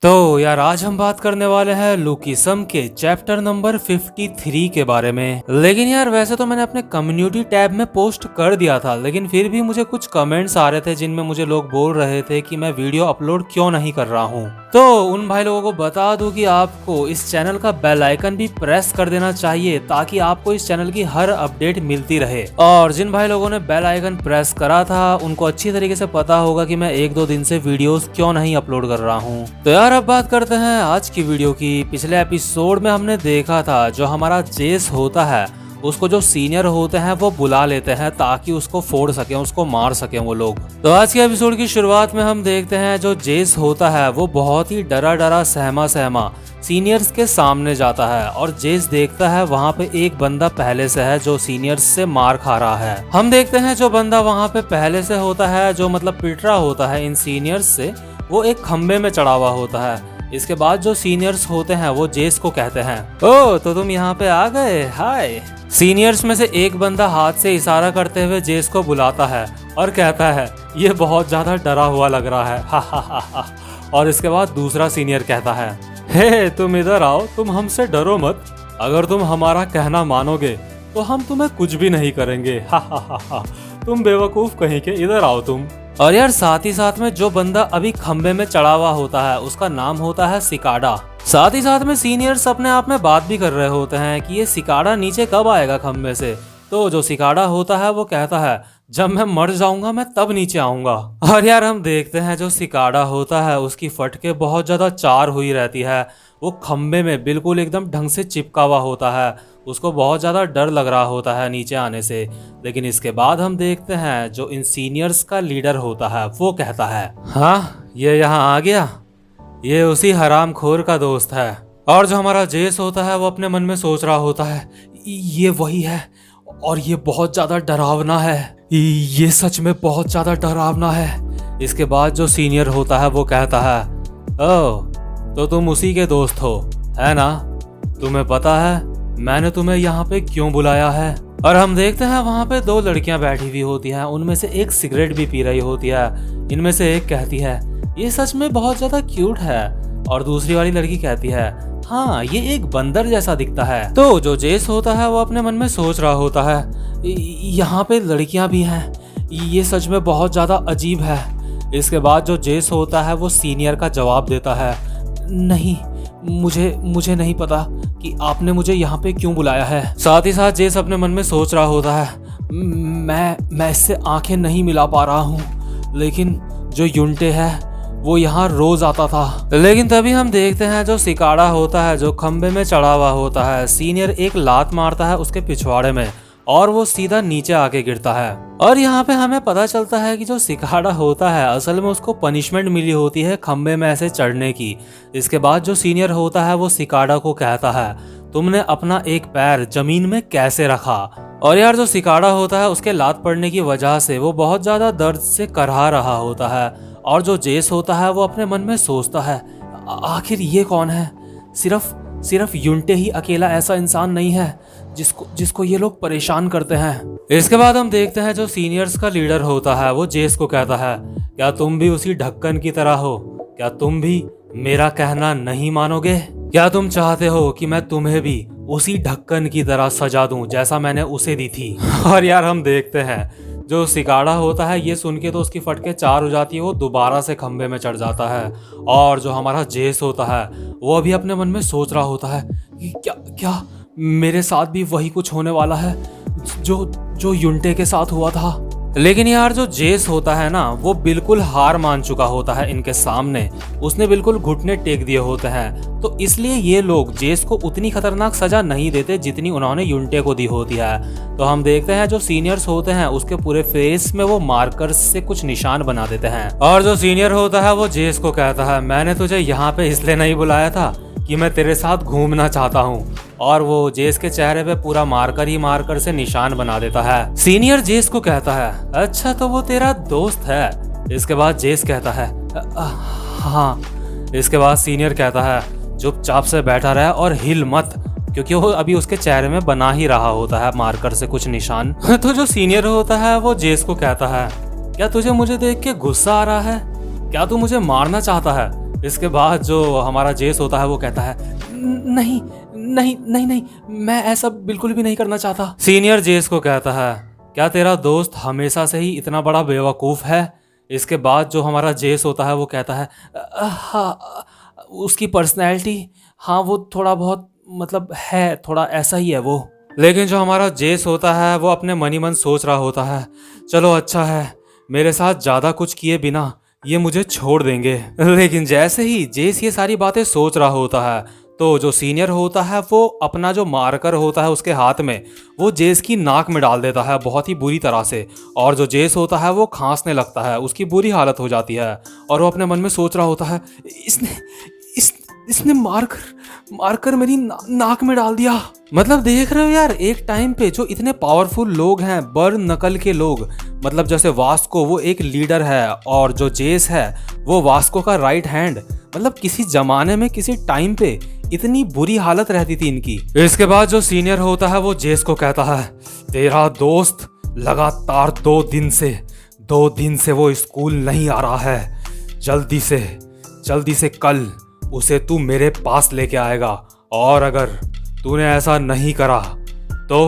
तो यार आज हम बात करने वाले हैं लुकीसम के चैप्टर नंबर 53 के बारे में। लेकिन यार वैसे तो मैंने अपने कम्युनिटी टैब में पोस्ट कर दिया था, लेकिन फिर भी मुझे कुछ कमेंट्स आ रहे थे जिनमें मुझे लोग बोल रहे थे कि मैं वीडियो अपलोड क्यों नहीं कर रहा हूँ। तो उन भाई लोगों को बता दूं कि आपको इस चैनल का बेल आइकन भी प्रेस कर देना चाहिए ताकि आपको इस चैनल की हर अपडेट मिलती रहे। और जिन भाई लोगों ने बेल आइकन प्रेस करा था उनको अच्छी तरीके से पता होगा कि मैं 1-2 दिन से वीडियोस क्यों नहीं अपलोड कर रहा हूँ। तो यार अब बात करते हैं आज की वीडियो की। पिछले एपिसोड में हमने देखा था जो हमारा जेस होता है उसको जो सीनियर होते हैं वो बुला लेते हैं ताकि उसको फोड़ सके, उसको मार सके वो लोग। तो आज के एपिसोड की शुरुआत में हम देखते हैं जो जेस होता है वो बहुत ही डरा डरा सहमा सहमा सीनियर्स के सामने जाता है और जेस देखता है वहाँ पे एक बंदा पहले से है जो सीनियर्स से मार खा रहा है। हम देखते हैं जो बंदा वहाँ पे पहले से होता है जो मतलब पिट रहा होता है इन सीनियर्स से, वो एक खम्बे में चढ़ा हुआ होता है। इसके बाद जो सीनियर्स होते हैं वो जेस को कहते हैं, ओ तो तुम यहाँ पे आ गए, हाय। सीनियर्स में से एक बंदा हाथ से इशारा करते हुए जेस को बुलाता है और कहता है ये बहुत ज्यादा डरा हुआ लग रहा है, हा हा हा हा। और इसके बाद दूसरा सीनियर कहता है, हे तुम इधर आओ, तुम हमसे डरो मत, अगर तुम हमारा कहना मानोगे तो हम तुम्हें कुछ भी नहीं करेंगे, हा हा हा हा। तुम बेवकूफ कहीं के, इधर आओ तुम। और यार साथ ही साथ में जो बंदा अभी खंबे में चढ़ा हुआ होता है उसका नाम होता है सिकाडा। साथ ही साथ में सीनियर्स अपने आप में बात भी कर रहे होते हैं कि ये सिकाडा नीचे कब आएगा खंबे से। तो जो सिकाडा होता है वो कहता है जब मैं मर जाऊंगा मैं तब नीचे आऊंगा। और यार हम देखते हैं जो सिकाडा होता है उसकी फटके बहुत ज्यादा चार हुई रहती है, वो खंबे में बिल्कुल एकदम ढंग से चिपका हुआ होता है, उसको बहुत ज़्यादा डर लग रहा होता है नीचे आने से। लेकिन इसके बाद हम देखते हैं जो इन सीनियर्स का लीडर होता है वो कहता है, हाँ ये यहाँ आ गया, ये उसी हरामखोर का दोस्त है। और जो हमारा जेस होता है वो अपने मन में सोच रहा होता है ये वही है और ये बहुत ज़्यादा डरावना है, ये सच में बहुत ज़्यादा डरावना है। इसके बाद जो सीनियर होता है वो कहता है, ओह तो तुम उसी के दोस्त हो है ना, तुम्हें पता है मैंने तुम्हें यहाँ पे क्यों बुलाया है। और हम देखते हैं वहाँ पे 2 लड़कियां बैठी हुई होती हैं, उनमें से एक सिगरेट भी पी रही होती है। इनमें से एक कहती है ये सच में बहुत ज्यादा क्यूट है और दूसरी वाली लड़की कहती है हाँ ये एक बंदर जैसा दिखता है। तो जो जेस होता है वो अपने मन में सोच रहा होता है यहाँ पे लड़कियां भी हैं, ये सच में बहुत ज्यादा अजीब है। इसके बाद जो जेस होता है वो सीनियर का जवाब देता है, नहीं मुझे नहीं पता कि आपने मुझे यहाँ पे क्यों बुलाया है। साथ ही साथ जेस अपने मन में सोच रहा होता है मैं इससे आंखें नहीं मिला पा रहा हूँ, लेकिन जो युंटे है वो यहाँ रोज आता था। लेकिन तभी हम देखते हैं जो सिकाडा होता है जो खंबे में चढ़ा हुआ होता है, सीनियर एक लात मारता है उसके पिछवाड़े में और वो सीधा नीचे आके गिरता है। और यहाँ पे हमें पता चलता है कि जो सिकाडा होता है असल में उसको पनिशमेंट मिली होती है खंबे में ऐसे चढ़ने की। इसके बाद जो सीनियर होता है वो सिकाडा को कहता है तुमने अपना एक पैर जमीन में कैसे रखा। और यार जो सिकाडा होता है उसके लात पड़ने की वजह से वो बहुत ज्यादा दर्द से करहा रहा होता है। और जो जेस होता है वो अपने मन में सोचता है आखिर ये कौन है, सिर्फ युंटे ही अकेला ऐसा इंसान नहीं है जिसको ये लोग परेशान करते हैं। इसके बाद हम देखते हैं जो सीनियर्स का लीडर होता है वो जेस को कहता है क्या तुम भी उसी ढक्कन की तरह हो, क्या तुम भी मेरा कहना नहीं मानोगे, क्या तुम चाहते हो कि मैं तुम्हें भी उसी ढक्कन की तरह सजा दूं जैसा मैंने उसे दी थी। और यार हम देखते हैं जो सिकाडा होता है ये सुन के तो उसकी फटके 4 हो जाती है, वो दोबारा से खंबे में चढ़ जाता है। और जो हमारा जेस होता है वो अभी अपने मन में सोच रहा होता है कि क्या मेरे साथ भी वही कुछ होने वाला है जो युंटे के साथ हुआ था। लेकिन यार जो जेस होता है ना वो बिल्कुल हार मान चुका होता है इनके सामने, उसने बिल्कुल घुटने टेक दिए होते हैं। तो इसलिए ये लोग जेस को उतनी खतरनाक सजा नहीं देते जितनी उन्होंने युंटे को दी होती है। तो हम देखते हैं जो सीनियर्स होते हैं उसके पूरे फेस में वो मार्कर्स से कुछ निशान बना देते हैं। और जो सीनियर होता है वो जेस को कहता है मैंने तुझे यहाँ पे इसलिए नहीं बुलाया था कि मैं तेरे साथ घूमना चाहता हूँ। और वो जेस के चेहरे पे पूरा मार्कर से निशान बना देता है। सीनियर जेस को कहता है अच्छा तो वो तेरा दोस्त है। इसके बाद जेस कहता है हाँ। इसके बाद सीनियर कहता है चुपचाप से बैठा रहे और हिल मत, क्योंकि वो अभी उसके चेहरे में बना ही रहा होता है मार्कर से कुछ निशान। तो जो सीनियर होता है वो जेस को कहता है क्या तुझे मुझे देख के गुस्सा आ रहा है, क्या तू मुझे मारना चाहता है। इसके बाद जो हमारा जेस होता है वो कहता है नहीं नहीं नहीं नहीं, मैं ऐसा बिल्कुल भी नहीं करना चाहता। सीनियर जेस को कहता है क्या तेरा दोस्त हमेशा से ही इतना बड़ा बेवकूफ़ है? इसके बाद जो हमारा जेस होता है वो कहता है हाँ, उसकी पर्सनैलिटी, हाँ वो थोड़ा बहुत मतलब है, थोड़ा ऐसा ही है वो। लेकिन जो हमारा जेस होता है वो अपने मन ही मन सोच रहा होता है चलो अच्छा है, मेरे साथ ज़्यादा कुछ किए बिना ये मुझे छोड़ देंगे। लेकिन जैसे ही जेस ये सारी बातें सोच रहा होता है तो जो सीनियर होता है वो अपना जो मार्कर होता है उसके हाथ में वो जेस की नाक में डाल देता है बहुत ही बुरी तरह से, और जो जेस होता है वो खांसने लगता है, उसकी बुरी हालत हो जाती है और वो अपने मन में सोच रहा होता है इसने मारकर मेरी नाक में डाल दिया। मतलब देख रहे हो यार, एक टाइम पे जो इतने पावरफुल लोग हैं, बर्न नकल के लोग, मतलब जैसे वास्को वो एक लीडर है और जो जेस है वो वास्को का राइट हैंड, मतलब किसी जमाने में किसी टाइम पे इतनी बुरी हालत रहती थी इनकी। इसके बाद जो सीनियर होता है वो जेस को कहता है तेरा दोस्त लगातार 2 दिन से वो स्कूल नहीं आ रहा है, जल्दी से कल उसे तू मेरे पास लेके आएगा, और अगर तूने ऐसा नहीं करा तो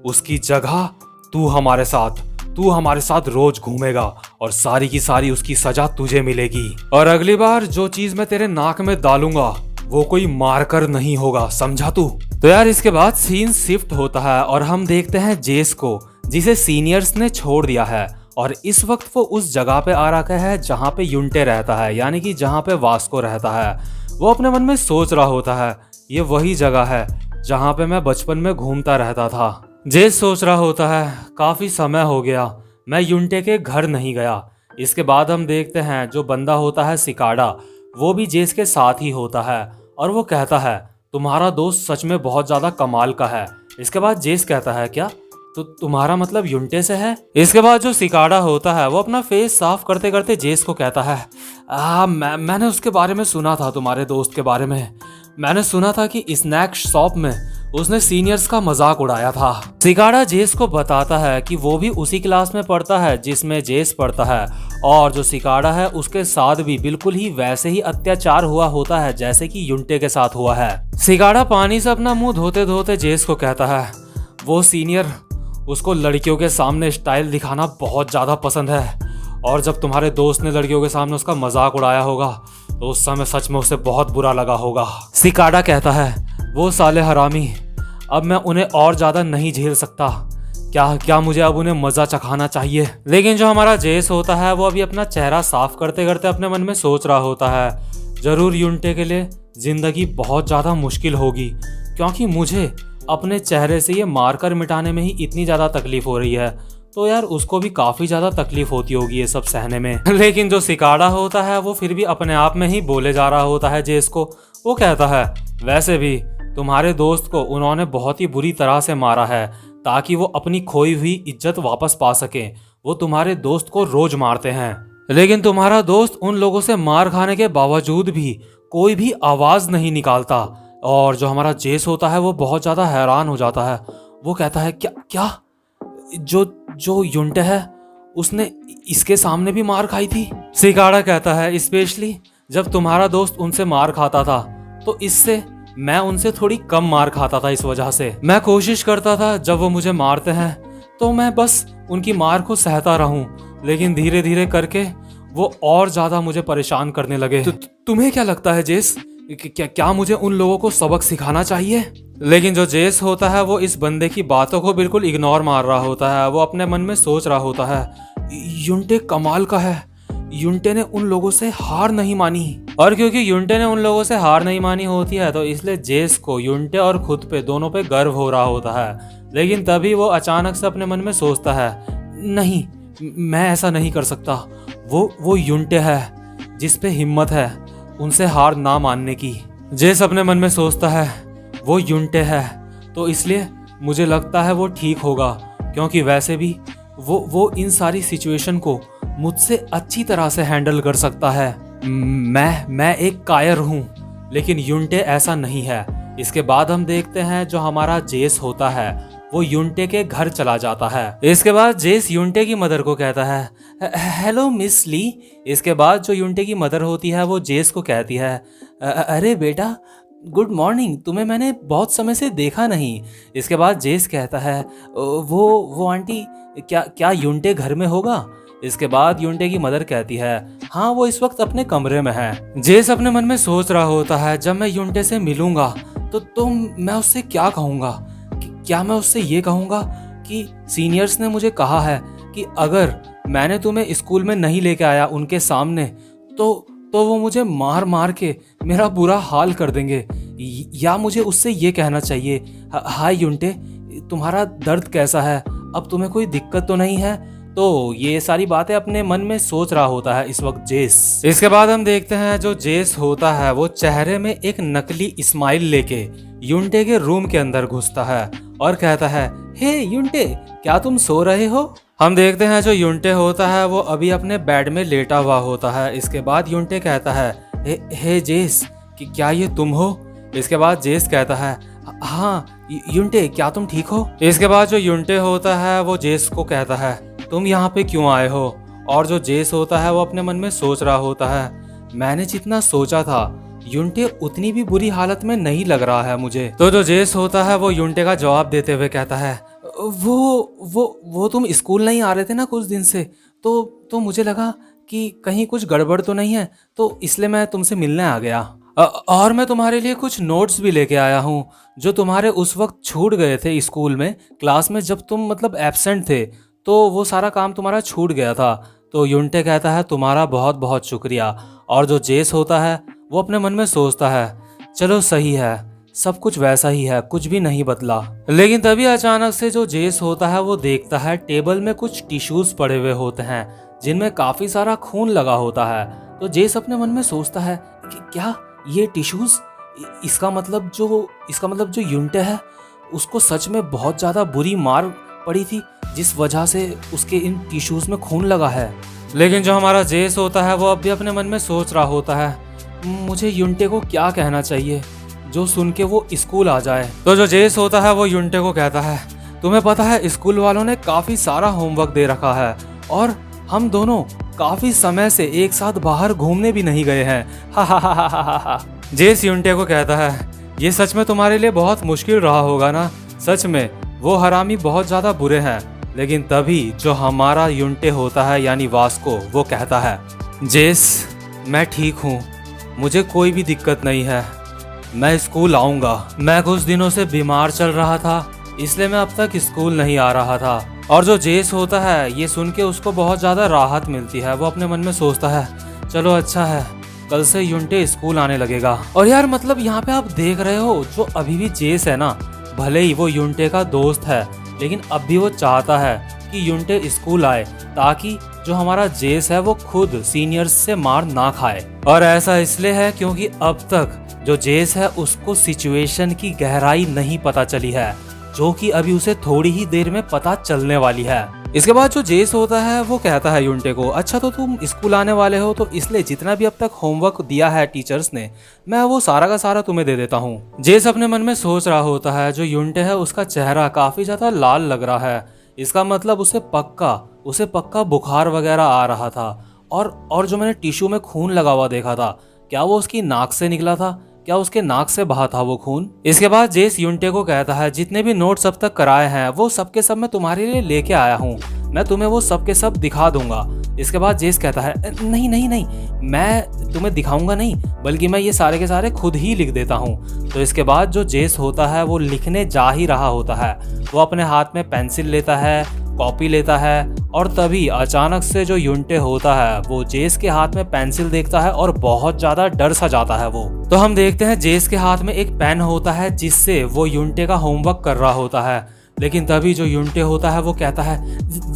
उसकी जगह तू हमारे साथ रोज घूमेगा और सारी की सारी उसकी सजा तुझे मिलेगी, और अगली बार जो चीज मैं तेरे नाक में डालूंगा वो कोई मारकर नहीं होगा, समझा तू? तो यार इसके बाद सीन शिफ्ट होता है और हम देखते हैं जेस को जिसे सीनियर्स ने छोड़ दिया है, और इस वक्त वो उस जगह पे आ रखा है जहाँ पे युंटे रहता है, यानी कि जहाँ पे वास्को रहता है। वो अपने मन में सोच रहा होता है ये वही जगह है जहाँ पे मैं बचपन में घूमता रहता था। जेस सोच रहा होता है काफी समय हो गया मैं युंटे के घर नहीं गया। इसके बाद हम देखते हैं जो बंदा होता है सिकाडा, वो भी जेस के साथ ही होता है और वो कहता है तुम्हारा दोस्त सच में बहुत ज्यादा कमाल का है। इसके बाद जेस कहता है क्या तो तुम्हारा मतलब युंटे से है? इसके बाद जो सिकाडा होता है वो अपना फेस साफ करते करते जेस को कहता है मैंने उसके बारे में सुना था, तुम्हारे दोस्त के बारे में मैंने सुना था कि स्नैक शॉप में उसने सीनियर्स का मजाक उड़ाया था। सिकाडा जेस को बताता है कि वो भी उसी क्लास में पढ़ता है जिसमें जेस पढ़ता है, और जो सिकाडा है उसके साथ भी बिल्कुल ही वैसे ही अत्याचार हुआ होता है जैसे कि युंटे के साथ हुआ है। सिकाडा पानी से अपना मुंह धोते धोते जेस को कहता है वो सीनियर, उसको लड़कियों के सामने स्टाइल दिखाना बहुत ज़्यादा पसंद है, और जब तुम्हारे दोस्त ने लड़कियों के सामने उसका मजाक उड़ाया होगा तो उस समय सच में उसे बहुत बुरा लगा होगा। सिकाडा कहता है वो साले हरामी, अब मैं उन्हें और ज़्यादा नहीं झेल सकता, क्या मुझे अब उन्हें मज़ा चखाना चाहिए। लेकिन जो हमारा जेस होता है वो अभी अपना चेहरा साफ करते करते अपने मन में सोच रहा होता है ज़रूर युंटे के लिए ज़िंदगी बहुत ज़्यादा मुश्किल होगी, क्योंकि मुझे अपने चेहरे से ये मारकर मिटाने में ही इतनी ज़्यादा तकलीफ हो रही है, तो यार उसको भी काफ़ी ज़्यादा तकलीफ होती होगी ये सब सहने में। लेकिन जो सिकाडा होता है वो फिर भी अपने आप में ही बोले जा रहा होता है जेस को। वो कहता है वैसे भी तुम्हारे दोस्त को उन्होंने बहुत ही बुरी तरह से मारा है ताकि वो अपनी खोई हुई इज्जत वापस पा सकें। वो तुम्हारे दोस्त को रोज मारते हैं, लेकिन तुम्हारा दोस्त उन लोगों से मार खाने के बावजूद भी कोई भी आवाज़ नहीं निकालता। और जो हमारा जेस होता है वो बहुत ज़्यादा हैरान हो जाता है। वो कहता है क्या जो युंटे है उसने इसके सामने भी मार खाई थी? सिकाडा कहता है स्पेशली जब तुम्हारा दोस्त उनसे मार खाता था तो इससे मैं उनसे थोड़ी कम मार खाता था। इस वजह से मैं कोशिश करता था जब वो मुझे मारते हैं तो मैं बस उनकी मार को सहता रहूं, लेकिन धीरे धीरे करके वो और ज्यादा मुझे परेशान करने लगे। तुम्हें क्या लगता है जेस, क्या मुझे उन लोगों को सबक सिखाना चाहिए? लेकिन जो जेस होता है वो इस बंदे की बातों को बिल्कुल इग्नोर मार रहा होता है। वो अपने मन में सोच रहा होता है युंटे कमाल का है, युंटे ने उन लोगों से हार नहीं मानी। और क्योंकि युंटे ने उन लोगों से हार नहीं मानी होती है तो इसलिए जेस को युंटे और खुद पे दोनों पे गर्व हो रहा होता है। लेकिन तभी वो अचानक से अपने मन में सोचता है नहीं, मैं ऐसा नहीं कर सकता। वो युंटे है जिस पे हिम्मत है उनसे हार ना मानने की। जेस अपने मन में सोचता है वो युंटे है तो इसलिए मुझे लगता है वो ठीक होगा, क्योंकि वैसे भी वो इन सारी सिचुएशन को मुझसे अच्छी तरह से हैंडल कर सकता है। मैं एक कायर हूँ, लेकिन युंटे ऐसा नहीं है। इसके बाद हम देखते हैं जो हमारा जेस होता है वो युनटे के घर चला जाता है। इसके बाद जेस युनटे की मदर को कहता है, हेलो मिस ली। इसके बाद जो युनटे की मदर होती है वो जेस को कहती है, अरे बेटा गुड मॉर्निंग, तुम्हें मैंने बहुत समय से देखा नहीं। इसके बाद जेस कहता है, वो आंटी क्या युनटे घर में होगा? इसके बाद युनटे की मदर कहती है, हाँ वो इस वक्त अपने कमरे में है। जेस अपने मन में सोच रहा होता है, जब मैं युनटे से मिलूंगा तो मैं उससे क्या कहूँगा? क्या मैं उससे ये कहूँगा कि सीनियर्स ने मुझे कहा है कि अगर मैंने तुम्हें स्कूल में नहीं लेके आया उनके सामने तो वो मुझे मार मार के मेरा बुरा हाल कर देंगे। या मुझे उससे ये कहना चाहिए, हाय युनटे, तुम्हारा दर्द कैसा है? अब तुम्हें कोई दिक्कत तो नहीं है? तो ये सारी बातें अपने मन में सोच रहा होता है इस वक्त जेस। इसके बाद हम देखते हैं जो जेस होता है वो चेहरे में एक नकली स्माइल लेके युनटे के रूम के अंदर घुसता है और कहता है, हे युनटे, क्या तुम सो रहे हो? हम देखते हैं जो युनटे होता है वो अभी अपने बेड में लेटा हुआ होता है। इसके बाद युनटे कहता है, हे जेस, कि क्या ये तुम हो? इसके बाद जेस कहता है, हाँ युनटे, क्या तुम ठीक हो? इसके बाद जो युनटे होता है वो जेस को कहता है, तुम यहाँ पे क्यों आए हो? और जो जेस होता है वो अपने मन में सोच रहा होता है, मैंने जितना सोचा था युनटे उतनी भी बुरी हालत में नहीं लग रहा है मुझे। तो जो जेस होता है वो युनटे का जवाब देते हुए कहता है, वो तुम स्कूल नहीं आ रहे थे ना कुछ दिन से, तो मुझे लगा कि कहीं कुछ गड़बड़ तो नहीं है, तो इसलिए मैं तुमसे मिलने आ गया। और मैं तुम्हारे लिए कुछ नोट्स भी लेके आया हूँ जो तुम्हारे उस वक्त छूट गए थे स्कूल में, क्लास में जब तुम मतलब एब्सेंट थे, तो वो सारा काम तुम्हारा छूट गया था। तो युनटे कहता है, तुम्हारा बहुत बहुत शुक्रिया। और जो जेस होता है वो अपने मन में सोचता है, चलो सही है, सब कुछ वैसा ही है, कुछ भी नहीं बदला। लेकिन तभी अचानक से जो जेस होता है वो देखता है टेबल में कुछ टिश्यूज पड़े हुए होते हैं जिनमें काफी सारा खून लगा होता है। तो जेस अपने मन में सोचता है कि क्या ये टिश्यूज, इसका मतलब जो युनटे है उसको सच में बहुत ज्यादा बुरी मार पड़ी थी जिस वजह से उसके इन टिश्यूज में खून लगा है। लेकिन जो हमारा जेस होता है वो अब भी अपने मन में सोच रहा होता है, मुझे युनटे को क्या कहना चाहिए जो सुन के वो स्कूल आ जाए। तो जो जेस होता है वो युनटे को कहता है, तुम्हें पता है स्कूल वालों ने काफी सारा होमवर्क दे रखा है और हम दोनों काफी समय से एक साथ बाहर घूमने भी नहीं गए हैं। हा हा हा हा हा हा। जेस युनटे को कहता है, ये सच में तुम्हारे लिए बहुत मुश्किल रहा होगा ना? सच में वो हरामी बहुत ज्यादा बुरे हैं। लेकिन तभी जो हमारा युनटे होता है यानी वास्को, वो कहता है, जेस मैं ठीक हूँ, मुझे कोई भी दिक्कत नहीं है, मैं स्कूल आऊँगा। मैं कुछ दिनों से बीमार चल रहा था इसलिए मैं अब तक स्कूल नहीं आ रहा था। और जो जेस होता है ये सुन के उसको बहुत ज़्यादा राहत मिलती है। वो अपने मन में सोचता है, चलो अच्छा है, कल से युनटे स्कूल आने लगेगा। और यार मतलब यहाँ पे आप देख रहे हो जो अभी भी जेस है ना, भले ही वो युनटे का दोस्त है लेकिन अब भी वो चाहता है कि युनटे स्कूल आए ताकि जो हमारा जेस है वो खुद सीनियर्स से मार ना खाए। और ऐसा इसलिए है क्योंकि अब तक जो जेस है उसको सिचुएशन की गहराई नहीं पता चली है, जो कि अभी उसे थोड़ी ही देर में पता चलने वाली है। इसके बाद जो जेस होता है वो कहता है युनटे को, अच्छा तो तुम स्कूल आने वाले हो तो इसलिए जितना भी अब तक होमवर्क दिया है टीचर्स ने, मैं वो सारा का सारा तुम्हें दे देता हूँ। जेस अपने मन में सोच रहा होता है जो युनटे है उसका चेहरा काफी ज्यादा लाल लग रहा है, इसका मतलब उसे पक्का बुखार वगैरह आ रहा था। और जो मैंने टिश्यू में खून लगा हुआ देखा था, क्या वो उसकी नाक से निकला था? क्या उसके नाक से बहा था वो खून? इसके बाद जेस युनटे को कहता है, जितने भी नोट्स अब तक कराए हैं वो सब के सब मैं तुम्हारे लिए लेके आया हूँ, मैं तुम्हें वो सब के सब दिखा दूंगा। इसके बाद जेस कहता है, नहीं नहीं नहीं, मैं तुम्हें दिखाऊंगा नहीं, बल्कि मैं ये सारे के सारे खुद ही लिख देता हूँ। तो इसके बाद जो जेस होता है वो लिखने जा ही रहा होता है, वो अपने हाथ में पेंसिल लेता है, कॉपी लेता है, और तभी अचानक से जो युनटे होता है वो जेस के हाथ में पेंसिल देखता है और बहुत ज्यादा डर सा जाता है वो। तो हम देखते हैं जेस के हाथ में एक पेन होता है जिससे वो युनटे का होमवर्क कर रहा होता है। लेकिन तभी जो युनटे होता है वो कहता है,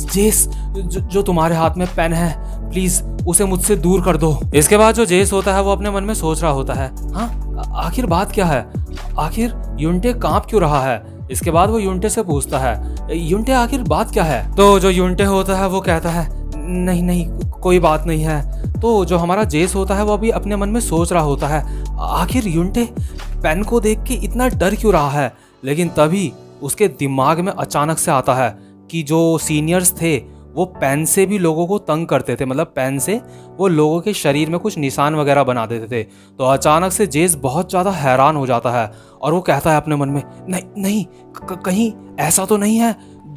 जेस जो तुम्हारे हाथ में पेन है प्लीज उसे मुझसे दूर कर दो। इसके बाद जो जेस होता है वो अपने मन में सोच रहा होता है, हाँ आखिर बात क्या है, आखिर युनटे कांप क्यों रहा है? इसके बाद वो युनटे से पूछता है, युनटे आखिर बात क्या है? तो जो युनटे होता है वो कहता है, नहीं नहीं कोई बात नहीं है। तो जो हमारा जेस होता है वो अभी अपने मन में सोच रहा होता है, आखिर युनटे पेन को देख के इतना डर क्यों रहा है? लेकिन तभी उसके दिमाग में अचानक से आता है कि जो सीनियर्स थे वो पेन से भी लोगों को तंग करते थे, मतलब पेन से वो लोगों के शरीर में कुछ निशान वगैरह बना देते थे। तो अचानक से जेस बहुत ज़्यादा हैरान हो जाता है और वो कहता है अपने मन में, नहीं नहीं, कहीं ऐसा तो नहीं है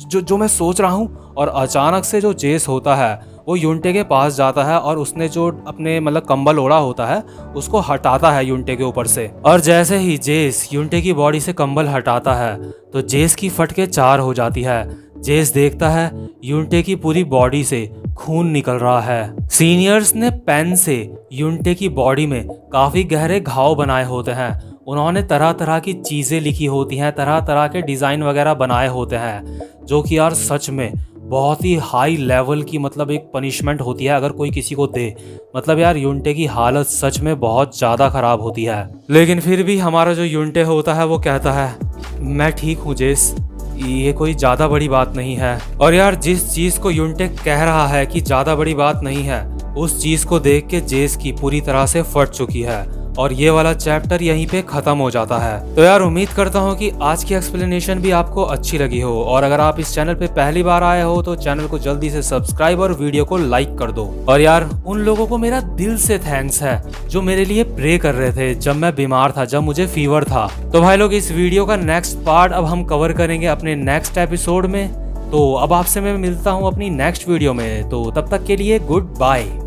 जो मैं सोच रहा हूँ। और अचानक से जो जेस होता है वो यूनटे के पास जाता है और उसने जो अपने मतलब कंबल ओढ़ा होता है उसको हटाता है यूनटे के ऊपर से। और जैसे ही जेस यूनटे की बॉडी से कंबल हटाता है तो जेस की फटके 4 हो जाती है। जेस देखता है यूनटे की पूरी बॉडी से खून निकल रहा है। सीनियर्स ने पेन से यूनटे की बॉडी में काफी गहरे घाव बनाए होते हैं। उन्होंने तरह तरह की चीजें लिखी होती हैं, तरह तरह के डिजाइन वगैरह बनाए होते हैं, जो कि यार सच में बहुत ही हाई लेवल की मतलब एक पनिशमेंट होती है अगर कोई किसी को दे। मतलब यार यूनटे की हालत सच में बहुत ज़्यादा ख़राब होती है। लेकिन फिर भी हमारा जो यूनटे होता है वो कहता है, मैं ठीक हूँ जेस, ये कोई ज़्यादा बड़ी बात नहीं है। और यार जिस चीज़ को यूनटे कह रहा है कि ज़्यादा बड़ी बात नहीं है, उस चीज़ को देख के जेस की पूरी तरह से फट चुकी है और ये वाला चैप्टर यहीं पे खत्म हो जाता है। तो यार उम्मीद करता हूँ कि आज की एक्सप्लेनेशन भी आपको अच्छी लगी हो, और अगर आप इस चैनल पे पहली बार आए हो तो चैनल को जल्दी से सब्सक्राइब और वीडियो को लाइक कर दो। और यार उन लोगों को मेरा दिल से थैंक्स है जो मेरे लिए प्रे कर रहे थे जब मैं बीमार था, जब मुझे फीवर था। तो भाई लोग इस वीडियो का नेक्स्ट पार्ट अब हम कवर करेंगे अपने नेक्स्ट एपिसोड में। तो अब आपसे मैं मिलता हूँ अपनी नेक्स्ट वीडियो में, तो तब तक के लिए गुड बाय।